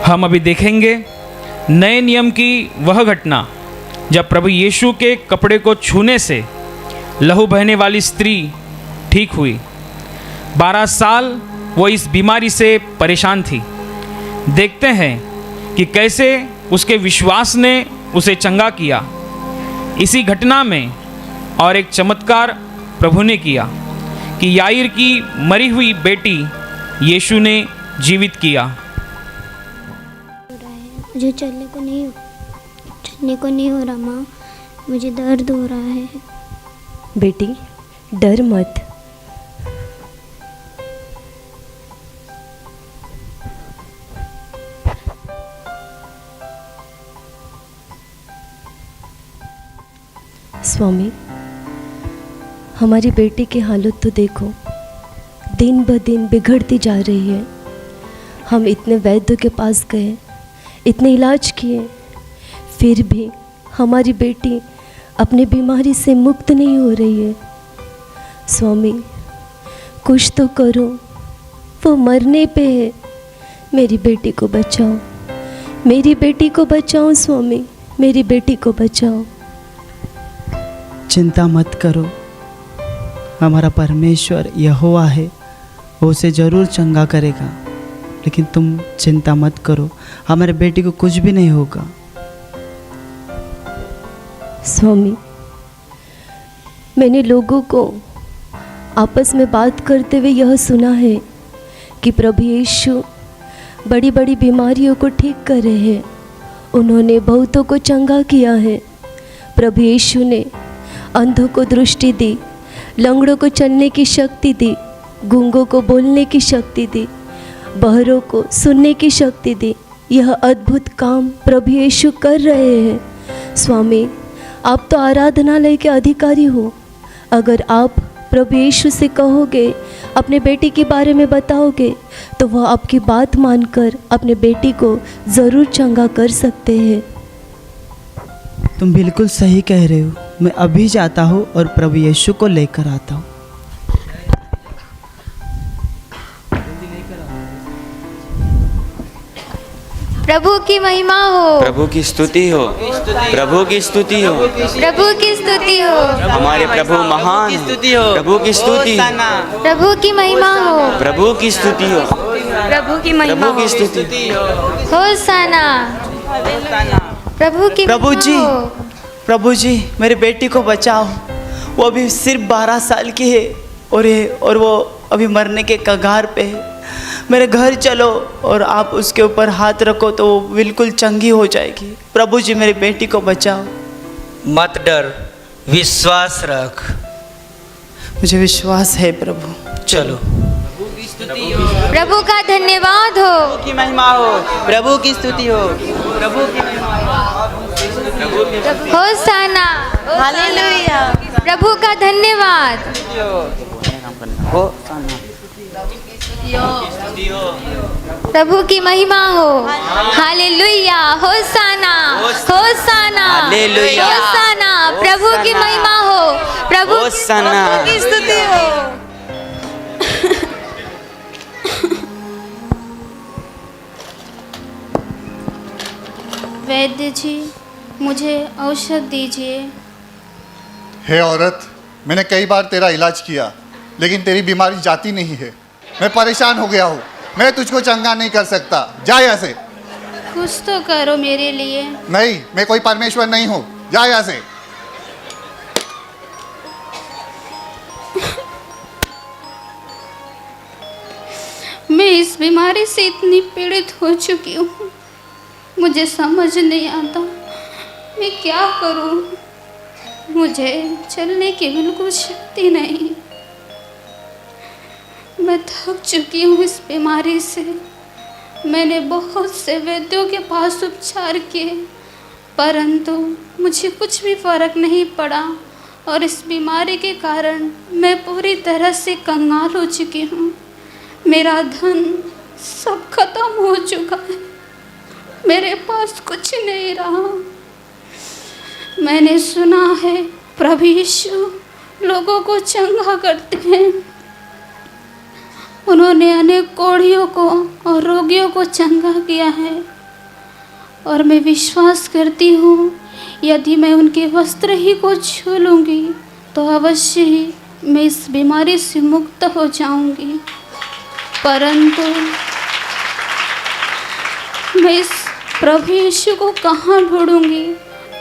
हम अभी देखेंगे नए नियम की वह घटना जब प्रभु यीशु के कपड़े को छूने से लहू बहने वाली स्त्री ठीक हुई। 12 साल वो इस बीमारी से परेशान थी। देखते हैं कि कैसे उसके विश्वास ने उसे चंगा किया। इसी घटना में और एक चमत्कार प्रभु ने किया कि याईर की मरी हुई बेटी यीशु ने जीवित किया। मुझे चलने को नहीं हो रहा माँ, मुझे दर्द हो रहा है। बेटी डर मत। स्वामी, हमारी बेटी की हालत तो देखो, दिन ब दिन बिगड़ती जा रही है। हम इतने वैद्यों के पास गए, इतने इलाज किए, फिर भी हमारी बेटी अपनी बीमारी से मुक्त नहीं हो रही है। स्वामी, कुछ तो करो, वो मरने पे है। मेरी बेटी को बचाओ, मेरी बेटी को बचाओ स्वामी, मेरी बेटी को बचाओ। चिंता मत करो, हमारा परमेश्वर यहोवा है, वो उसे ज़रूर चंगा करेगा। लेकिन तुम चिंता मत करो, हमारे बेटी को कुछ भी नहीं होगा। स्वामी, मैंने लोगों को आपस में बात करते हुए यह सुना है कि प्रभु यीशु बड़ी बड़ी बीमारियों को ठीक कर रहे हैं। उन्होंने बहुतों को चंगा किया है। प्रभु यीशु ने अंधों को दृष्टि दी, लंगड़ों को चलने की शक्ति दी, गूंगों को बोलने की शक्ति दी, बहरों को सुनने की शक्ति दी। यह अद्भुत काम प्रभु यीशु कर रहे हैं। स्वामी, आप तो आराधनालय के अधिकारी हो। अगर आप प्रभु यीशु से कहोगे, अपने बेटी के बारे में बताओगे, तो वह आपकी बात मानकर अपने बेटी को ज़रूर चंगा कर सकते हैं। तुम बिल्कुल सही कह रहे हो। मैं अभी जाता हूँ और प्रभु यीशु को लेकर आता हूँ। प्रभु की महिमा हो, प्रभु की स्तुति हो, प्रभु की स्तुति हो, प्रभु की स्तुति हो, हमारे प्रभु महान हो, प्रभु की स्तुति, प्रभु की महिमा हो, प्रभु की स्तुति हो, प्रभु की महिमा प्रभु की स्तुति। होसाना, प्रभु की प्रभु जी, महिमा हो। प्रभु जी, मेरी बेटी को बचाओ। वो अभी सिर्फ 12 साल की है और वो अभी मरने के कगार पे है। मेरे घर चलो और आप उसके ऊपर हाथ रखो तो वो बिल्कुल चंगी हो जाएगी। प्रभु जी, मेरी बेटी को बचाओ। मत डर, विश्वास रख। मुझे विश्वास है प्रभु। चलो। प्रभु का धन्यवाद हो, प्रभु की महिमा हो, प्रभु की स्तुति हो, प्रभु की महिमा हो। होसाना, हालेलुया, प्रभु का धन्यवाद। प्रभु की महिमा हो, हालेलुया, होसाना, होसाना, हालेलुया, होसाना, प्रभु की महिमा हो, प्रभु की स्तुति हो। वैद्य जी, मुझे औषध दीजिए। हे औरत, मैंने कई बार तेरा इलाज किया, लेकिन तेरी बीमारी जाती नहीं है। मैं परेशान हो गया हूँ, मैं तुझको चंगा नहीं कर सकता। जा यहाँ से। कुछ तो करो मेरे लिए। नहीं, मैं कोई परमेश्वर नहीं हूँ। जा यहाँ से। मैं इस बीमारी से इतनी पीड़ित हो चुकी हूँ, मुझे समझ नहीं आता मैं क्या करूँ। मुझे चलने की बिल्कुल शक्ति नहीं। मैं थक चुकी हूँ इस बीमारी से। मैंने बहुत से वैद्यों के पास उपचार किए, परंतु मुझे कुछ भी फर्क नहीं पड़ा और इस बीमारी के कारण मैं पूरी तरह से कंगाल हो चुकी हूँ। मेरा धन सब खत्म हो चुका है, मेरे पास कुछ नहीं रहा। मैंने सुना है प्रभु यीशु लोगों को चंगा करते हैं, उन्होंने अनेक कोढ़ियों को और रोगियों को चंगा किया है और मैं विश्वास करती हूँ यदि मैं उनके वस्त्र ही को छू लूँगी तो अवश्य ही मैं इस बीमारी से मुक्त हो जाऊँगी। परंतु मैं इस प्रभु यीशु को कहाँ ढूंढूंगी?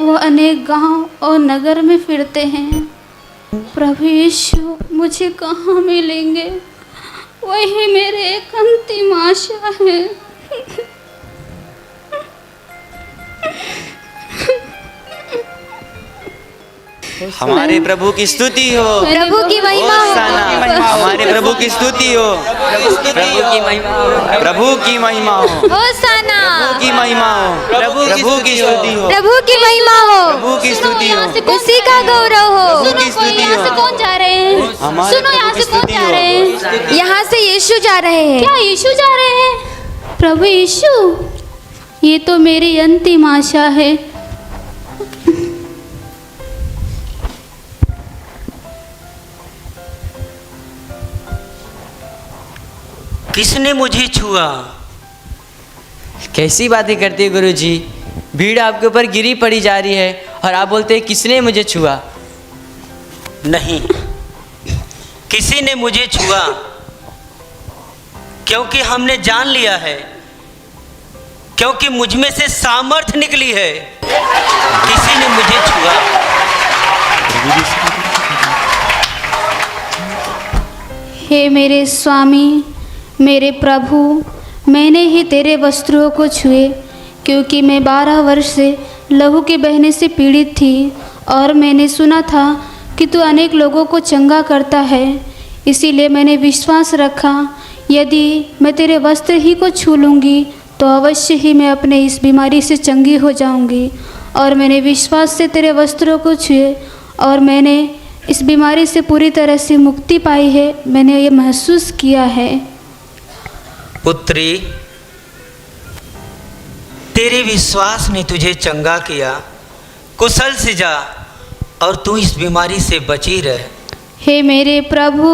वो अनेक गांव और नगर में फिरते हैं। प्रभु यीशु मुझे कहाँ मिलेंगे? वही मेरे एक अंतिम आशा है। हमारे प्रभु की स्तुति हो, प्रभु की महिमा हो, हमारे प्रभु की स्तुति हो, प्रभु की महिमा हो, प्रभु की महिमा हो, होसाना, प्रभु की महिमा हो, प्रभु की स्तुति हो, प्रभु की महिमा हो, प्रभु की स्तुति हो, उसी का गौरव हो। प्रभु की स्तुति यहाँ से हो, कौन जा रहे हैं? हमारे सुनो, यहाँ प्रभु की से कौन स्तुति जा रहे हो। हैं? यहाँ से यीशु जा रहे हैं। क्या यीशु जा रहे हैं? प्रभु यीशु, ये तो मेरी अंतिम आशा है। किसने मुझे छुआ? कैसी बातें करते हैं गुरुजी? भीड़ आपके ऊपर गिरी पड़ी जा रही है और आप बोलते हैं किसने मुझे छुआ? नहीं, किसी ने मुझे छुआ, क्योंकि हमने जान लिया है, क्योंकि मुझ में से सामर्थ निकली है। किसी ने मुझे छुआ। हे मेरे स्वामी, मेरे प्रभु, मैंने ही तेरे वस्त्रों को छुए, क्योंकि मैं 12 वर्ष से लहू के बहने से पीड़ित थी और मैंने सुना था कि तू अनेक लोगों को चंगा करता है। इसीलिए मैंने विश्वास रखा यदि मैं तेरे वस्त्र ही को छू लूँगी तो अवश्य ही मैं अपने इस बीमारी से चंगी हो जाऊँगी। और मैंने विश्वास से तेरे वस्त्रों को छुए और मैंने इस बीमारी से पूरी तरह से मुक्ति पाई है। मैंने ये महसूस किया है। पुत्री, तेरे विश्वास ने तुझे चंगा किया। कुशल से जा और तू इस बीमारी से बची रह। हे मेरे प्रभु,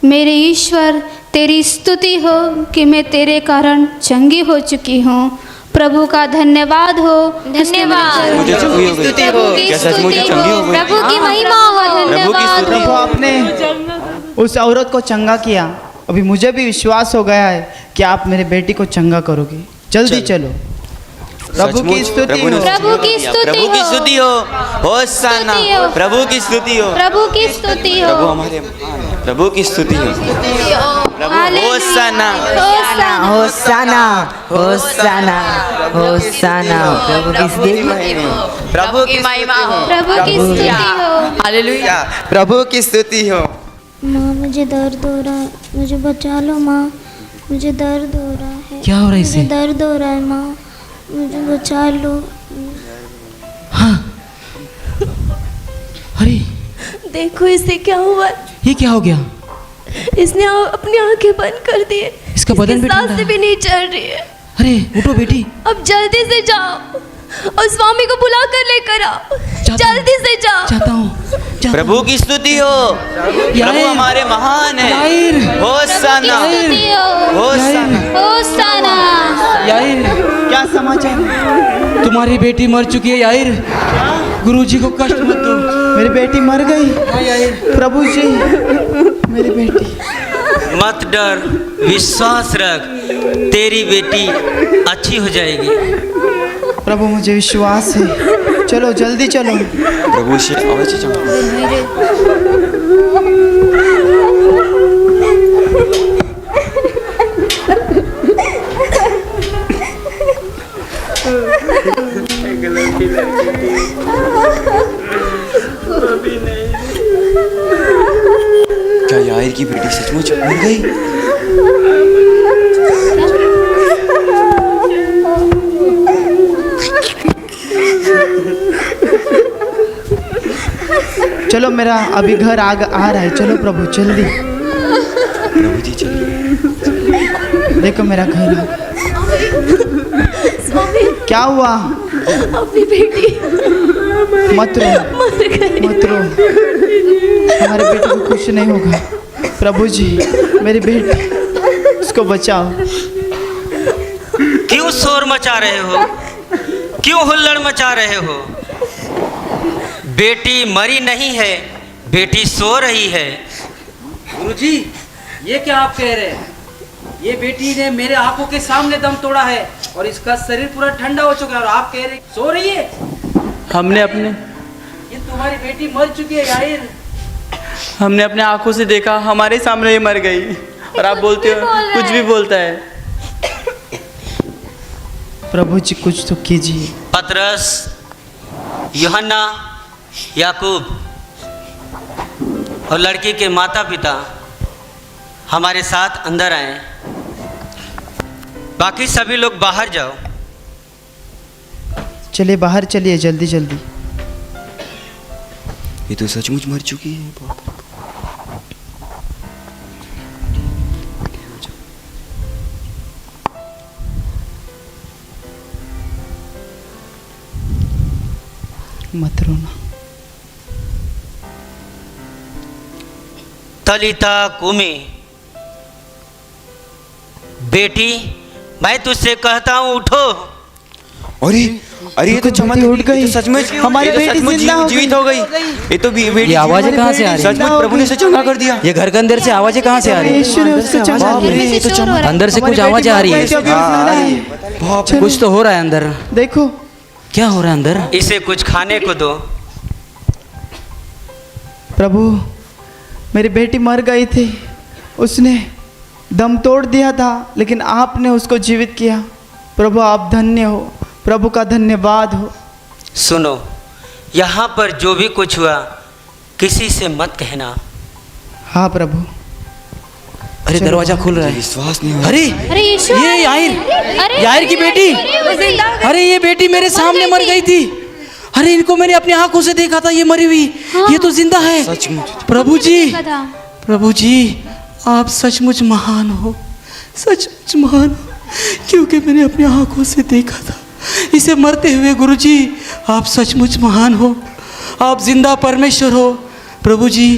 मेरे ईश्वर, तेरी स्तुति हो कि मैं तेरे कारण चंगी हो चुकी हूँ। प्रभु का धन्यवाद हो। धन्यवाद। मुझे चंगी हो गई। प्रभु की क्या सच मुझे स्तुति चंगी हो हो। गई? प्रभु की महिमा हो। धन्यवाद स्तुति प्रभु, आपने उस औरत को चंगा किया। अभी मुझे भी विश्वास हो गया है कि आप मेरे बेटी को चंगा करोगे। जल्दी चलो। प्रभु की स्तुति हो। प्रभु की स्तुति प्रभु की हो। स्तुति हो। होसाना, स्तुति हो। प्रभु की स्तुति हो। प्रभु की स्तुति हो। प्रभु हमारे महान हैं। प्रभु की स्तुति हो। प्रभु हालेलुया। होसाना, होसाना। होसाना होसाना होसाना प्रभु की स्तुति प्रभु की महिमा हो। प्रभु की स्तुति हो। हालेलुया। प्रभु की स्तुति हो। माँ, मुझे दर्द हो रहा है, मुझे बचा लो माँ, मुझे दर्द हो रहा है। क्या हो रहा है इसे? मुझे दर्द हो रहा है माँ, मुझे बचा लो। हाँ, अरे देखो इसे क्या हुआ। ये क्या हो गया? इसने अपनी आंखें बंद कर दी है। इसका बदन भी ठंडा सांसें है। भी नहीं चल रही है। अरे उठो बेटी। अब जल्दी से जाओ और स्वामी को बुला कर लेकर आओ। जाता हूँ। जल्दी से जाओ। जाता हूँ। प्रभु की स्तुति हो। प्रभु यार। हमारे महान हैं। यार। होसाना, स्तुति हो। होसाना। होसाना। यार, क्या समाचार है? तुम्हारी बेटी मर चुकी है यार। गुरुजी को कष्ट मत दो। मेरी बेटी मर गई। प्रभु जी, मेरी बेटी। मत डर, विश्वास रख, तेरी बेटी अच्छी हो जाएगी। प्रभु, मुझे विश्वास है। चलो जल्दी चलो। प्रभु से अवश्य चंगा। क्या यार की बेटी सचमुच मर गई? चलो, मेरा अभी घर आ रहा है। चलो प्रभु, जल्दी। प्रभु जी चलिए। देखो मेरा घर आ गया। क्या हुआ? अपनी बेटी मत रो, मर गई। मत रो। हमारे बेटे को कुछ नहीं होगा। प्रभु जी, मेरी बेटी उसको बचाओ। क्यों शोर मचा रहे हो? क्यों हुल्लड़ मचा रहे हो? बेटी मरी नहीं है, बेटी सो रही है। गुरुजी, ये क्या आप कह रहे हैं? ये बेटी ने मेरे आंखों के सामने दम तोड़ा है और इसका शरीर पूरा ठंडा हो चुका है और आप कह रहे हैं सो रही है। हमने अपने ये तुम्हारी बेटी मर चुकी है यार। हमने अपने आंखों से देखा, हमारे सामने ही मर गई और आप बोलते हो कुछ भी बोलता है। प्रभु जी कुछ तो कीजिए। पतरस, यूहन्ना, याकूब और लड़की के माता पिता हमारे साथ अंदर आए। बाकी सभी लोग बाहर जाओ। चलिए बाहर चलिए, जल्दी जल्दी। ये तो सचमुच मर चुकी है। मत रोना। तलिता कुमी, बेटी मैं तुझसे कहता हूँ उठो। अरे अरे ये तो चमन उठ गई, सचमुच हमारी बेटी जिंदा हो जीवित हो गई। ये तो बेटी आवाजें कहाँ से आ रही है? सचमुच प्रभु ने इसे चंगा कर दिया। ये घर के अंदर से आवाजें कहाँ से आ रही यीशु ने उसको चंगा किया। अंदर से कुछ आवाजें आ रही है। कुछ तो हो रहा है अंदर। देखो क्या हो रहा है अंदर? इसे कुछ खाने को दो। प्रभु, मेरी बेटी मर गई थी, उसने दम तोड़ दिया था, लेकिन आपने उसको जीवित किया। प्रभु आप धन्य हो, प्रभु का धन्यवाद हो। सुनो, यहाँ पर जो भी कुछ हुआ किसी से मत कहना। हाँ प्रभु। अरे दरवाजा खुल रहा है। विश्वास नहीं हो। अरे अरे यीशु, ये यार की बेटी। अरे ये बेटी मेरे सामने मर गई थी। अरे इनको मैंने अपनी आंखों से देखा था, ये मरी हुई। ये तो जिंदा है। प्रभु जी, प्रभु जी आप सचमुच महान हो, सचमुच महान हो, क्योंकि मैंने अपनी आंखों से देखा था इसे मरते हुए। गुरु जी आप सचमुच महान हो, आप जिंदा परमेश्वर हो। प्रभु जी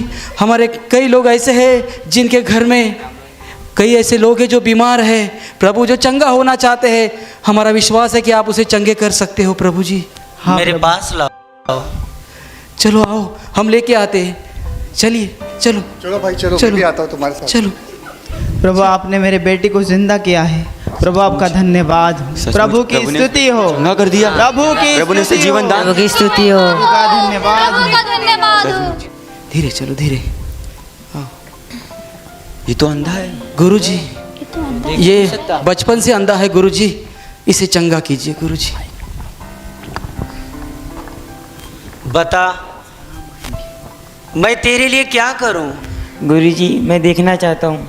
हमारे कई लोग ऐसे हैं जिनके घर में कई ऐसे लोग हैं जो बीमार हैं, प्रभु जो चंगा होना चाहते हैं। हमारा विश्वास है कि आप उसे चंगे कर सकते हो प्रभु जी। हाँ मेरे प्रभु। पास लाओ। चलो आओ, हम लेके आते हैं। चलिए चलो चलो भाई चलो, चलो। मैं भी आता हूँ तुम्हारे साथ। चलो। प्रभु आपने मेरे बेटी को जिंदा किया है, प्रभु आपका धन्यवाद हो, प्रभु की स्तुति हो। चंगा कर दिया प्रभु की प्रभु ने उसे स्तुति जीवन हो। दान। की स्तुति हो। प्रभु का धन्यवाद हो। का धन्यवाद हो। धीरे चलो, धीरे। ये तो अंधा है। गुरु जी ये बचपन से अंधा है गुरु जी, इसे चंगा कीजिए गुरु जी। बता, मैं तेरे लिए क्या करूं? गुरुजी मैं देखना चाहता हूँ।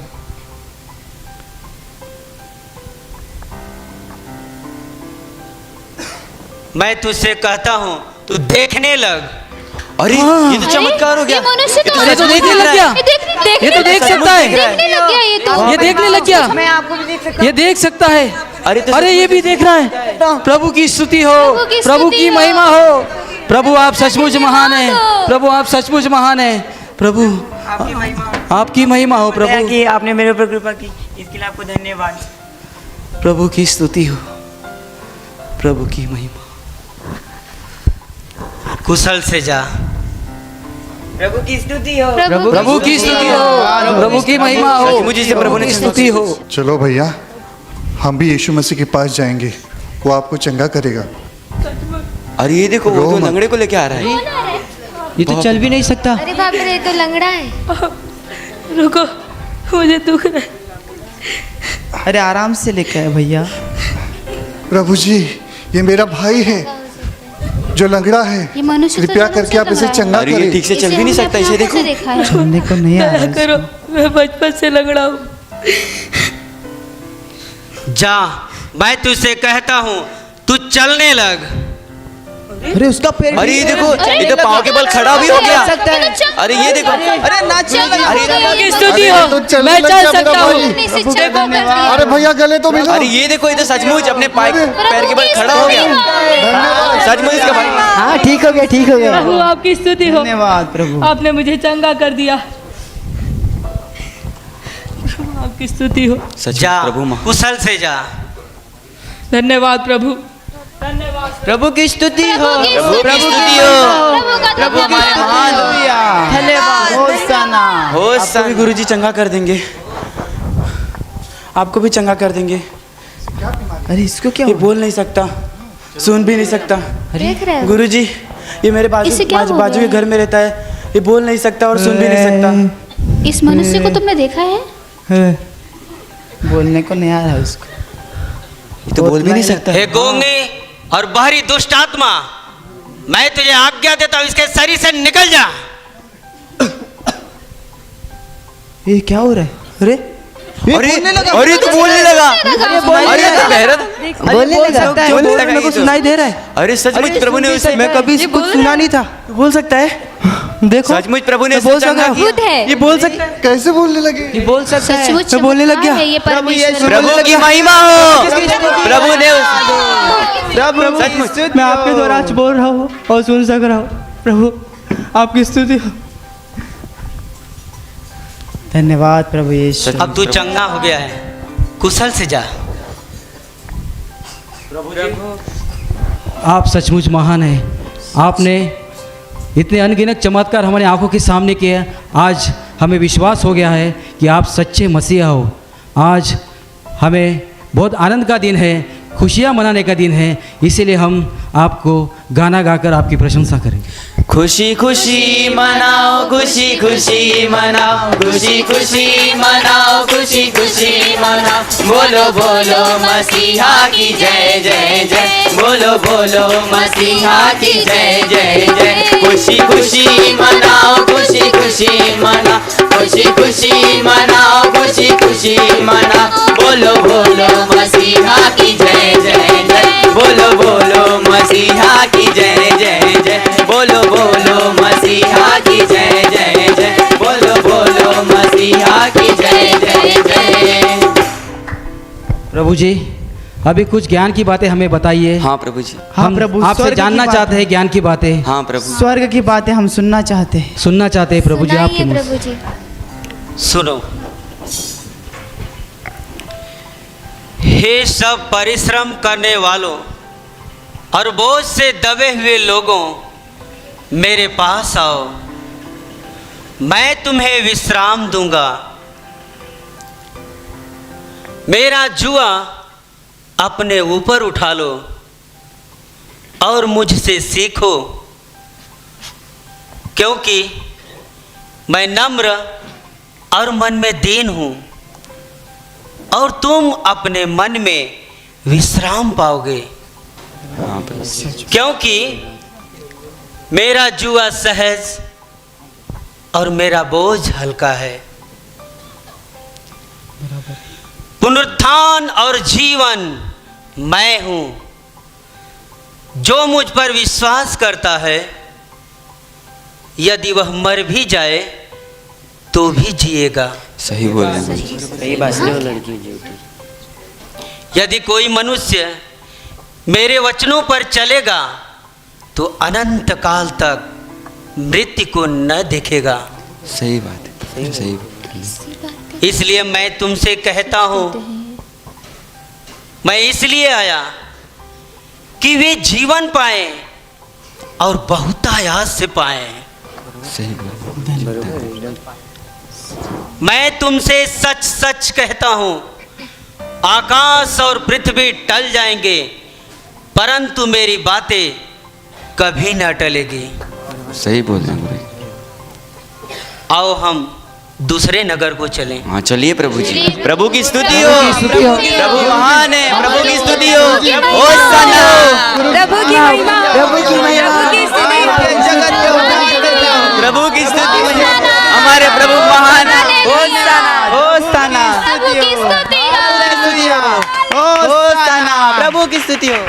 मैं तुझसे कहता हूं तू देखने लग। अरे ये तो चमत्कार हो गया। ये मनुष्य तो ये तो देखने लग गया। ये तो देख सकता है। देखने लग गया। ये तो ये देखने लग गया। मैं आपको भी देख सकता ये देख सकता है। अरे ये भी देख रहा है। प्रभु की स्तुति हो, प्रभु की महिमा हो। प्रभु आप सचमुच महान है, प्रभु आप सचमुच महान है। प्रभु आपकी महिमा हो प्रभु। कि आपने मेरे ऊपर कृपा की, इसके लिए आपको धन्यवाद। प्रभु की स्तुति हो, प्रभु की महिमा। कुशल से जा। प्रभु की स्तुति हो। प्रभु की स्तुति हो, प्रभु की महिमा हो, मुझे से प्रभु ने स्तुति हो। चलो भैया, हम भी यीशु मसीह के पास जाएंगे, वो आपको चंगा करेगा। अरे ये देखो वो रो तो मत। लंगड़े को लेके आ रहा है। ये तो चल भी नहीं सकता। अरे बाप रे, ये तो लंगड़ा है। रुको, मुझे दुख रहा है। अरे आराम से लेके आए भैया। प्रभु जी ये मेरा भाई है जो लंगड़ा है, ये मनुष्य तो कृपया जन्म करके से आप इसे लंगड़ा है। चंगा अरे ये करें। ठीक से चल भी नहीं हमने सकता, अपनी इसे आंखों से देखो। देखा है। सुनने को नहीं आ रहा है। करो, मैं बचपन से लंगड़ा हूँ। जा, मैं तुझसे कहता हूं तू चलने लग। अरे उसका पैर। अरे ये देखो ये तो पाँव के बल खड़ा भी हो गया। अरे ये देखो, अरे नाच। की स्तुति हो, तो चलने मैं लग चल जा मेरा सकता हूँ। भाई। इसे चंगा कर दिया। अरे भैया गले तो मिलो। अरे ये देखो ये तो सचमुच अपने पैर के बल खड़ा हो गया। सचमुच इसका भाई। हाँ ठीक हो गया, ठीक हो गया। प्रभु आपकी स्तुति हो, धन्यवाद प्रभु। आपने मुझे चंगा कर दिया। प्रभु आपकी की स्तुति हो। जा कुशल से जा। धन्यवाद प्रभु। प्रभु की स्तुति हो। प्रभु की स्तुति हो। प्रभु हमारे महान धन्यवाद। होशाना। आपको भी गुरुजी चंगा कर देंगे, आपको भी चंगा कर देंगे। अरे इसको क्या ये बोल नहीं सकता, सुन भी नहीं सकता। देख रहे हो? गुरुजी ये मेरे इसे क्या हो बाजू के गया? घर में रहता है, ये बोल नहीं सकता और सुन भी नहीं सकता। इस मनुष्य को तुमने देखा है? बोलने को नहीं आ रहा उसको, ये तो बोल भी नहीं सकता। हे गूंगे और बाहरी दुष्ट आत्मा, मैं तुझे आज्ञा देता हूँ इसके शरीर से निकल जा। ये क्या हो रहा है? अरे अरे तो बोलने लगा। अरे तो बहरत बोलने लगा। मेरे को सुनाई दे रहा है। अरे सचमुच प्रभु ने उसे, मैं कभी कुछ सुना नहीं था। बोल सकता है। देखो सचमुच प्रभु ने बोल सकता है। खुद है। ये बोल सकता है। कैसे बोलने लगे? ये बोल सकता है। सचमुच मैं बोलने लग चमत्कार गया। है ये परमेश्वर। प्रभु की महिमा हो। प्रभु ने प्रभु सचमुच मैं आपके द्वारा आज बोल रहा हूँ और सुन सक रहा हूँ। प्रभु आपकी स्तुति हो। धन्यवाद प्रभु यीशु। अब तू चंगा हो गया है, कुशल से जा। आप सचमुच महान हैं। आपने इतने अनगिनत चमत्कार हमारे आंखों के सामने किए। आज हमें विश्वास हो गया है कि आप सच्चे मसीहा हो। आज हमें बहुत आनंद का दिन है, खुशियाँ मनाने का दिन है, इसीलिए हम आपको गाना गाकर आपकी प्रशंसा करेंगे। खुशी खुशी मनाओ, खुशी खुशी मनाओ, खुशी खुशी मनाओ, खुशी खुशी मनाओ। बोलो बोलो मसीहा की जय जय जय, बोलो बोलो मसीहा की जय जय जय। खुशी खुशी मनाओ, खुशी खुशी मनाओ, खुशी खुशी मनाओ, खुशी खुशी मनाओ। बोलो बोलो मसीहा की जय जय जय, बोलो बोलो मसीहा की जय जय जय, बोलो बोलो मसीहा की जय जय जय, बोलो बोलो मसीहा की जय जय जय। प्रभु जी अभी कुछ ज्ञान की बातें हमें बताइए। हाँ प्रभु जी। हम प्रभु, आपसे स्वर्ग की जानना बात चाहते हैं ज्ञान की बातें। हाँ प्रभु। स्वर्ग की बातें हम सुनना चाहते हैं। सुनना चाहते हैं प्रभु जी आपके सुनाइए मुँह से। प्रभु जी। सुनो, हे सब परिश्रम करने वालों और बोझ से दबे हुए लोगों, मेरे पास आओ, मैं तुम्हें विश्राम दूंगा। मेरा जुआ अपने ऊपर उठा लो और मुझसे सीखो, क्योंकि मैं नम्र और मन में दीन हूँ, और तुम अपने मन में विश्राम पाओगे। क्योंकि मेरा जुआ सहज और मेरा बोझ हल्का है। पुनरुत्थान और जीवन मैं हूं। जो मुझ पर विश्वास करता है, यदि वह मर भी जाए तो भी जिएगा। सही बोल रहे हैं। सही बात है। वो लड़की यदि कोई मनुष्य मेरे वचनों पर चलेगा तो अनंत काल तक मृत्यु को न देखेगा। सही बात है। सही बात। इसलिए मैं तुमसे कहता हूं, मैं इसलिए आया कि वे जीवन पाएं और बहुतायात से पाएं। सही बात। मैं तुमसे सच सच कहता हूं, आकाश और पृथ्वी टल जाएंगे, परंतु मेरी बातें कभी न टलेगी। सही बोल रहे हैं। आओ हम दूसरे नगर को चलें। हाँ चलिए प्रभु जी। प्रभु की स्तुति हो। प्रभु महान है। प्रभु की स्तुति हो। होशाना। प्रभु की महिमा हो। प्रभु की महिमा। प्रभु की स्तुति प्रभु की स्तुति हो। हमारे प्रभु महान है। होशाना। प्रभु की स्तुति हो। होशाना। प्रभु की स्तुति हो।